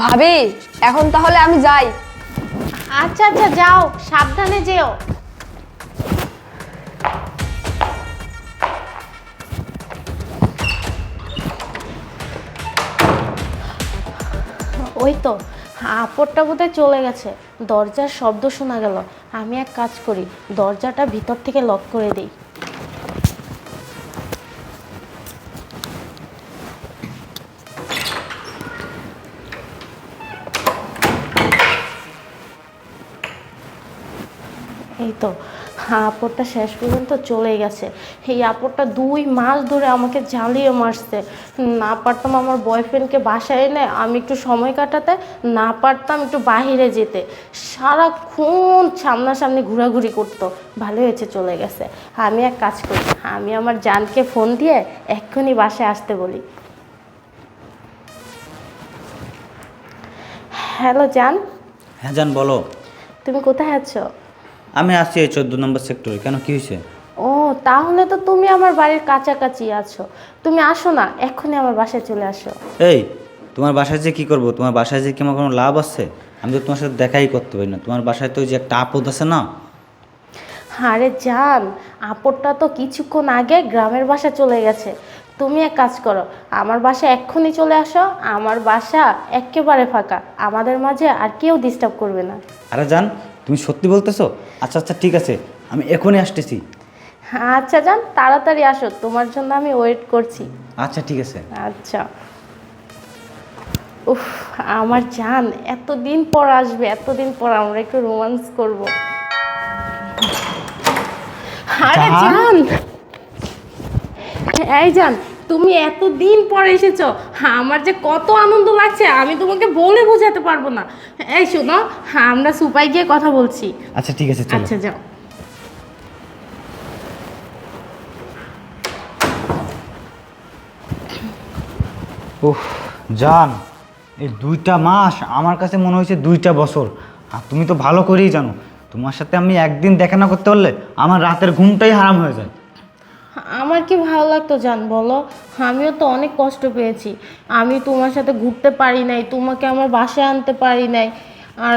ভাবি এখন তাহলে আমি যাই। আচ্ছা আচ্ছা যাও, সাবধানে যেও। ওই তো আপরটা বোধহয় চলে গেছে, দরজার শব্দ শোনা গেল। আমি এক কাজ করি, দরজাটা ভিতর থেকে লক করে দিই। এই তো আপরটা শেষ পর্যন্ত চলে গেছে। এই আপরটা 2 মাস ধরে আমাকে জ্বালিয়ে মারছে। না পারতাম আমার বয়ফ্রেন্ডকে বাসায় এনে আমি একটু সময় কাটাতে, না পারতাম একটু বাহিরে যেতে, সারাক্ষণ সামনাসামনি ঘোরাঘুরি করতো। ভালো হয়েছে চলে গেছে। আমি এক কাজ করি, আমি আমার জানকে ফোন দিয়ে এক্ষুনি বাসায় আসতে বলি। হ্যালো জান। হ্যাঁ জান বলো। তুমি কোথায় আছো? আমি আসছি এই 14 নম্বর সেক্টরে। কেন, কি হয়েছে? ও তাহলে তো তুমি আমার বাড়ির কাছাকাছি আছো। তুমি আসো না, এক্ষুনি আমার বাসায় চলে আসো। এই, তোমার বাসায় যে কি করব? তোমার বাসায় যে কি আমার কোনো লাভ আছে? আমি তো তোমার সাথে দেখাই করতে পারি না। তোমার বাসায় তো ওই যে একটা আপদ আছে না। আরে জান, আপদটা তো কিছুক্ষণ আগে গ্রামের বাসা চলে গেছে। তুমি এক কাজ করো, আমার বাসা এক্ষুনি চলে আসো। আমার বাসা একেবারে ফাঁকা, আমাদের মাঝে আর কেউ ডিস্টার্ব করবে না। আরে জান, তুমি সত্যি বলতেছো? আচ্ছা আচ্ছা ঠিক আছে, আমি এখনই আসতেছি। আচ্ছা জান, তাড়াতাড়ি আসো, তোমার জন্য আমি ওয়েট করছি। আচ্ছা ঠিক আছে। আচ্ছা। উফ, আমার জান এতদিন পর আসবে, এতদিন পর আমরা একটু রোমান্স করব। আরে জান, এই জান, তুমি এতদিন পর এসেছো, আমার যে কত আনন্দ লাগছে আমি তোমাকে বলে বোঝাতে পারবো না। এই শোনো, আমরা সুপাই গিয়ে কথা বলছি। আচ্ছা ঠিক আছে, চলো। আচ্ছা যাও। উফ জান, এই 2টা মাস আমার কাছে মনে হয়েছে 2টা বছর। আর তুমি তো ভালো করেই জানো, তোমার সাথে আমি একদিন দেখা না করতে পারলে আমার রাতের ঘুমটাই হারাম হয়ে যায়। আমার কি ভালো লাগতো জান বলো, আমিও তো অনেক কষ্ট পেয়েছি। আমি তোমার সাথে ঘুরতে পারি নাই, তোমাকে আমার বাসায় আনতে পারি নাই। আর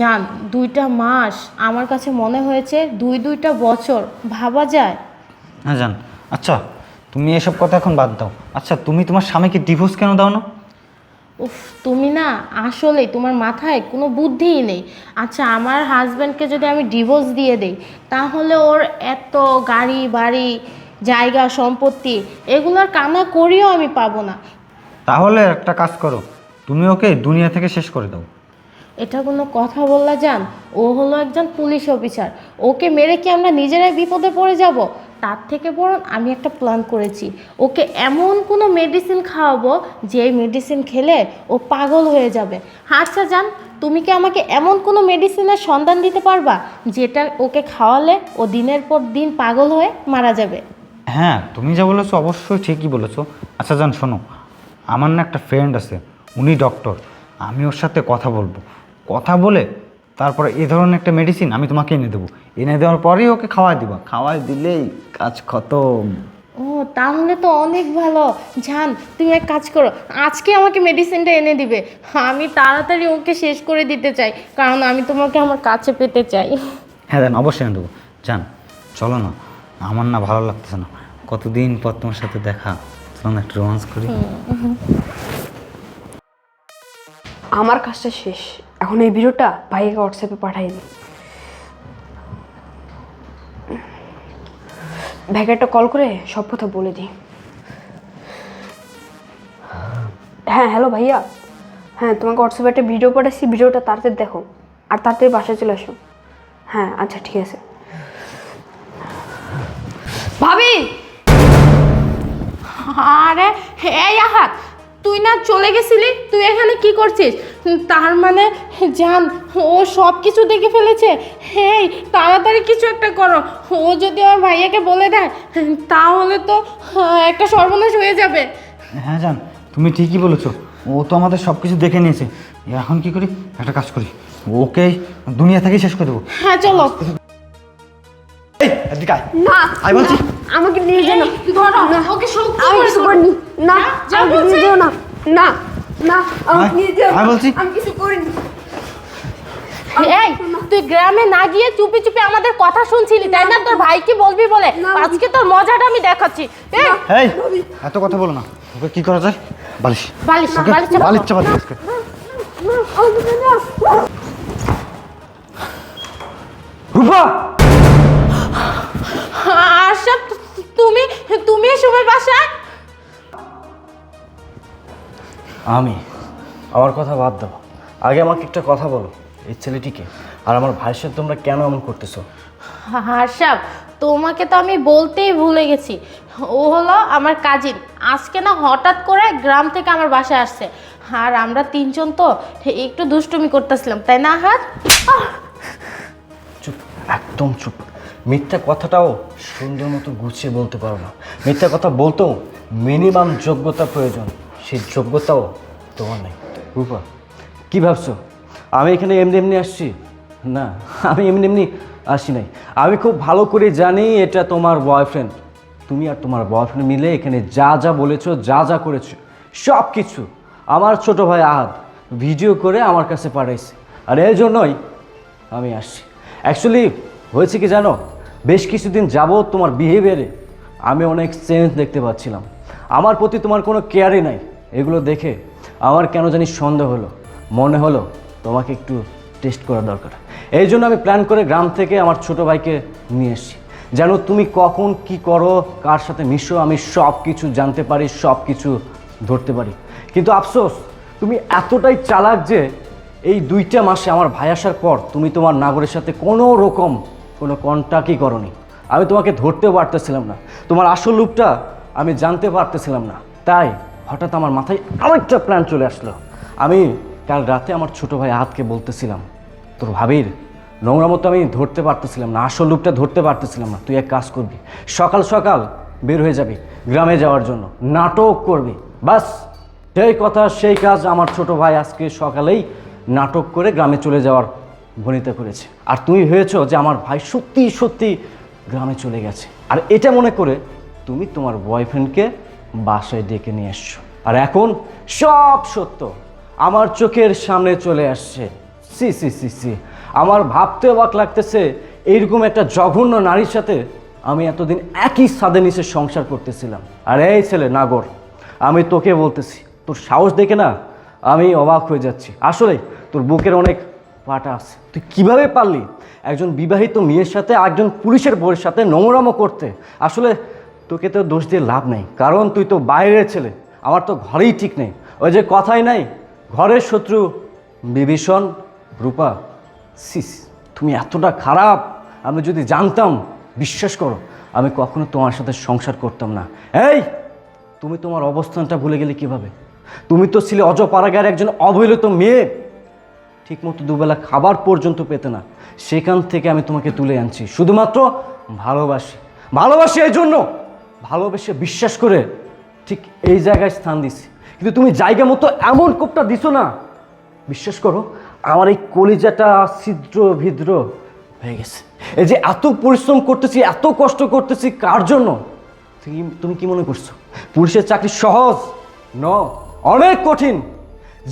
জান 2টা মাস আমার কাছে মনে হয়েছে 2টা বছর, ভাবা যায়? হ্যাঁ জান। আচ্ছা তুমি এসব কথা এখন বাদ দাও। আচ্ছা তুমি তোমার স্বামীকে ডিভোর্স কেন দাও না? উফ, তুমি না আসলে তোমার মাথায় কোনো বুদ্ধিই নেই। আচ্ছা আমার হাজব্যান্ডকে যদি আমি ডিভোর্স দিয়ে দেই, তাহলে ওর এত গাড়ি বাড়ি জায়গা সম্পত্তি এগুলোর কানা করিও আমি পাবো না। তাহলে একটা কাজ করো, তুমি ওকে দুনিয়া থেকে শেষ করে দাও। এটা কোনো কথা বললা জান? ও হলো একজন পুলিশ অফিসার, ওকে মেরে কি আমরা নিজেরাই বিপদে পড়ে যাব? তার থেকে বরং আমি একটা প্ল্যান করেছি, ওকে এমন কোনো মেডিসিন খাওয়াবো যে মেডিসিন খেলে ও পাগল হয়ে যাবে। আচ্ছা জান, তুমি কি আমাকে এমন কোনো মেডিসিনের সন্ধান দিতে পারবা যেটা ওকে খাওয়ালে ও দিনের পর দিন পাগল হয়ে মারা যাবে? হ্যাঁ তুমি যা বলেছো অবশ্যই ঠিকই বলেছো। আচ্ছা জান শোনো, আমার না একটা ফ্রেন্ড আছে, উনি ডক্টর। আমি ওর সাথে কথা বলবো, কথা বলে তারপরে এই ধরনের একটা মেডিসিন আমি তোমাকে এনে দেবো। এনে দেওয়ার পরেই ওকে খাওয়াই দিবা, খাওয়াই দিলেই কাজ খতম। ও তাহলে তো অনেক ভালো। জান তুমি এক কাজ করো, আজকে আমাকে মেডিসিনটা এনে দিবে। আমি তাড়াতাড়ি ওকে শেষ করে দিতে চাই, কারণ আমি তোমাকে আমার কাছে পেতে চাই। হ্যাঁ জান অবশ্যই এনে দেবো। জান চলো না, আমার না ভালো লাগতেছে না, কতদিন পর তোমার সাথে দেখা। চলো না একটু রোমান্স করি। আমার কাজটা শেষ, এখন এই ভিডিওটা ভাইকে হোয়াটসঅ্যাপে পাঠিয়ে দিই। ভাইকে একটা কল করে সব কথা বলে দিই। হ্যাঁ হ্যালো ভাইয়া, হ্যাঁ তোমাকে হোয়াটসঅ্যাপে একটা ভিডিও পাঠাচ্ছি, ভিডিওটা তাড়াতাড়ি দেখো আর তাড়াতাড়ি বাসায় চলে আসো। হ্যাঁ আচ্ছা ঠিক আছে। ভাবি আরে এই আহাত, তুই না চলে গেছিলি, তুই এখানে কি করছিস? তার মানে জান ও সব কিছু দেখে ফেলেছে। হেই তাড়াতাড়ি কিছু একটা করো, ও যদি আমার ভাইয়াকে বলে দেয় তাহলে তো একটা সর্বনাশ হয়ে যাবে। হ্যাঁ জান তুমি ঠিকই বলেছো, ও তো আমাদের সব কিছু দেখে নিয়েছে। এখন কি করি, একটা কাজ করি, ওকে দুনিয়া থেকেই শেষ করে দেবো। হ্যাঁ চলো। এই এদিকে আয়। না আয় বলছি। আমাকে নিয়ে যেও না, ধরো ওকে শক্ত আমি করে কিছু ধরো। করিনি। না যা আমাকে বলছি। নিয়ে যেও না, না না আমাকে নিয়ে যেও না। আমি বলছি। আমি কিছু করিনি। এই তুই গ্রামে না গিয়ে চুপি চুপি আমাদের কথা শুনছিলি তাই না? তোর ভাইকে বলবি বলে না, আজকে তোর মজাটা আমি দেখাচ্ছি। এই এই এত কথা বলো না, ওকে কি করা যায়? বালিশ বালিশ ওকে বালিশ চাপা। বালিশ চাপা দিই আজকে। না আমাকে না। রূপা আশরাফ তুমি তুমি এই সময় বাসায়? আমি আমার কথা বাদ দাও, আগে আমাকে একটা কথা বলো, এই ছেলেটিকে আর আমার ভাইয়ের সাথে তোমরা কেন এমন করতেছো? আশরাফ তোমাকে তো আমি বলতেই ভুলে গেছি, ও হলো আমার কাজিন। আজকে না হঠাৎ করে গ্রাম থেকে আমার বাসায় আসছে, আর আমরা তিনজন তো একটু দুষ্টুমি করতেছিলাম তাই না? হাত চুপ, একদম চুপ। মিথ্যা কথাটাও সুন্দর মতো গুছিয়ে বলতে পারো না। মিথ্যা কথা বলতেও মিনিমাম যোগ্যতা প্রয়োজন, সেই যোগ্যতাও তোমার নেই। রূপা কী ভাবছো আমি এখানে এমনি এমনি আসছি? না, আমি এমনি এমনি আসি নাই। আমি খুব ভালো করে জানি এটা তোমার বয়ফ্রেন্ড। তুমি আর তোমার বয়ফ্রেন্ড মিলে এখানে যা যা বলেছো, যা যা করেছো, সব কিছু আমার ছোট ভাই আহাদ ভিডিও করে আমার কাছে পাঠাইছে, আর এই জন্যই আমি আসছি। অ্যাকচুয়ালি হয়েছে কি জানো, বেশ কিছুদিন যাবত তোমার বিহেভিয়ারে আমি অনেক চেঞ্জ দেখতে পাচ্ছিলাম। আমার প্রতি তোমার কোনো কেয়ারই নাই। এগুলো দেখে আমার কেন জানি সন্দেহ হলো, মনে হলো তোমাকে একটু টেস্ট করা দরকার। এই জন্য আমি প্ল্যান করে গ্রাম থেকে আমার ছোট ভাইকে নিয়ে এসেছি, যেন তুমি কখন কি করো, কার সাথে মিশো, আমি সব কিছু জানতে পারি, সব কিছু ধরতে পারি। কিন্তু আফসোস তুমি এতটাই চালাক যে এই 2টা মাসে আমার ভাই আসার পর তুমি তোমার নাগরের সাথে কোনো রকম কোনো কন্ট্যাক্টই করনি। আমি তোমাকে ধরতেও পারতেছিলাম না, তোমার আসল রূপটা আমি জানতে পারতেছিলাম না। তাই হঠাৎ আমার মাথায় আরেকটা প্ল্যান চলে আসলো। আমি কাল রাতে আমার ছোট ভাই আহাদকে বলতেছিলাম, তোর ভাবির নোংরা মতো আমি ধরতে পারতেছিলাম না, আসল রূপটা ধরতে পারতেছিলাম না। তুই এক কাজ করবি, সকাল সকাল বের হয়ে যাবি গ্রামে যাওয়ার জন্য, নাটক করবি। বাস সেই কথা সেই কাজ, আমার ছোট ভাই আজকে সকালেই নাটক করে গ্রামে চলে যাওয়ার ভনিতা করেছে। আর তুমি ভেবেছো যে আমার ভাই সত্যি সত্যি গ্রামে চলে গেছে, আর এটা মনে করে তুমি তোমার বয়ফ্রেন্ডকে বাসায় ডেকে নিয়ে এসছো। আর এখন সব সত্য আমার চোখের সামনে চলে আসছে। সি সি সি সি, আমার ভাবতে অবাক লাগতেছে, এইরকম একটা জঘন্য নারীর সাথে আমি এতদিন একই ছাদের নিচে সংসার করতেছিলাম। আর এই ছেলে নাগর, আমি তোকে বলতেছি, তোর সাহস দেখে না আমি অবাক হয়ে যাচ্ছি। আসলে তোর বুকের অনেক পাটা আছে। তুই কিভাবে পারলি একজন বিবাহিত মেয়ের সাথে একজন পুলিশের বউয়ের সাথে নোংরামো করতে? আসলে তোকে তো দোষ দিয়ে লাভ নেই, কারণ তুই তো বাইরের ছেলে, আমার তো ঘরেই ঠিক নেই। ওই যে কথাই নাই, ঘরের শত্রু বিভীষণ। রূপা সিস, তুমি এতটা খারাপ আমি যদি জানতাম, বিশ্বাস করো আমি কখনো তোমার সাথে সংসার করতাম না। এই তুমি তোমার অবস্থানটা ভুলে গেলে কিভাবে? তুমি তো ছিলে অজপাড়াগার একজন অবহেলিত মেয়ে, ঠিকমতো দুবেলা খাবার পর্যন্ত পেতে না। সেখান থেকে আমি তোমাকে তুলে আনছি শুধুমাত্র ভালোবাসি। ভালোবাসি এই জন্য, ভালোবেসে বিশ্বাস করে ঠিক এই জায়গায় স্থান দিছি। কিন্তু তুমি জায়গা মতো এমন কোপটা দিছো না, বিশ্বাস করো আমার এই কলিজাটা ছিদ্র ভিদ্র হয়ে গেছে। এই যে এত পরিশ্রম করতেছি, এত কষ্ট করতেছি, কার জন্য? তুমি কি মনে করছো পুলিশের চাকরি সহজ? ন, অনেক কঠিন।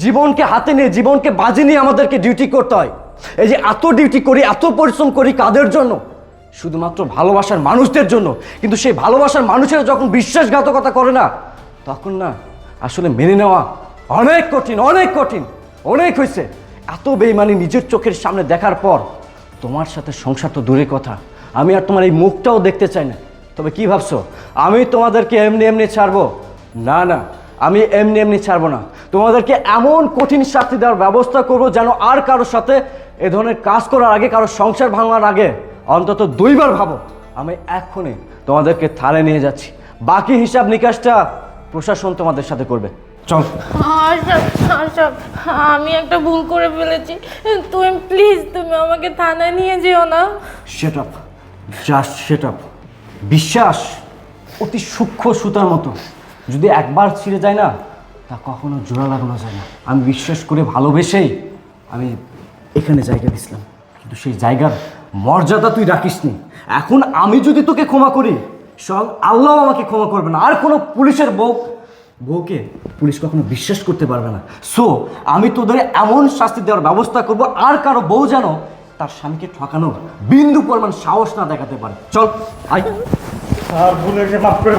জীবনকে হাতে নিয়ে, জীবনকে বাজি নিয়ে আমাদেরকে ডিউটি করতে হয়। এই যে এত ডিউটি করি, এত পরিশ্রম করি, কাদের জন্য? শুধুমাত্র ভালোবাসার মানুষদের জন্য। কিন্তু সেই ভালোবাসার মানুষেরা যখন বিশ্বাসঘাতকতা করে না, তখন না আসলে মেনে নেওয়া অনেক কঠিন, অনেক কঠিন। অনেক হয়েছে এত বেইমানি নিজের চোখের সামনে দেখার পর। তোমার সাথে সংসার তো দূরের কথা, আমি আর তোমার এই মুখটাও দেখতে চাই না। তবে কি ভাবছো আমি তোমাদেরকে এমনি এমনি ছাড়বো? না না, আমি এমনি এমনি ছাড়বো না। তোমাদেরকে এমন কঠিন শাস্তি দেওয়ার ব্যবস্থা করবো যেন আর কারোর সাথে এ ধরনের কাজ করার আগে, কারোর সংসার ভাঙার আগে অন্তত 2 বার ভাবো। আমি এক্ষুনি তোমাদেরকে থানায় নিয়ে যাচ্ছি, বাকি হিসাব নিকাশটা প্রশাসন তোমাদের সাথে করবে। চল। আশরাফ আশরাফ, আমি একটা ভুল করে ফেলেছি, তুমি প্লিজ তুমি আমাকে থানায় নিয়ে যেও না। Set up, just set up. বিশ্বাস অতি সূক্ষ্ম সুতার মতো, যদি একবার ছিঁড়ে যায় না, তা কখনো জোড়া লাগানো যায় না। আমি বিশ্বাস করে ভালোবেসেই আমি এখানে জায়গা দিছিলাম, কিন্তু সেই জায়গার মর্যাদা তুই রাখিসনি। এখন আমি যদি তোকে ক্ষমা করি, সব আল্লাহ আমাকে ক্ষমা করবে না। আর কোনো পুলিশের বউ বউকে পুলিশ কখনো বিশ্বাস করতে পারবে না। সো আমি তোদের এমন শাস্তি দেওয়ার ব্যবস্থা করব আর কারো বউ যেন তার স্বামীকে ঠকানোর বিন্দু পরিমাণ সাহস না দেখাতে পারে। চল আয়। আর ভুলে মাফ করে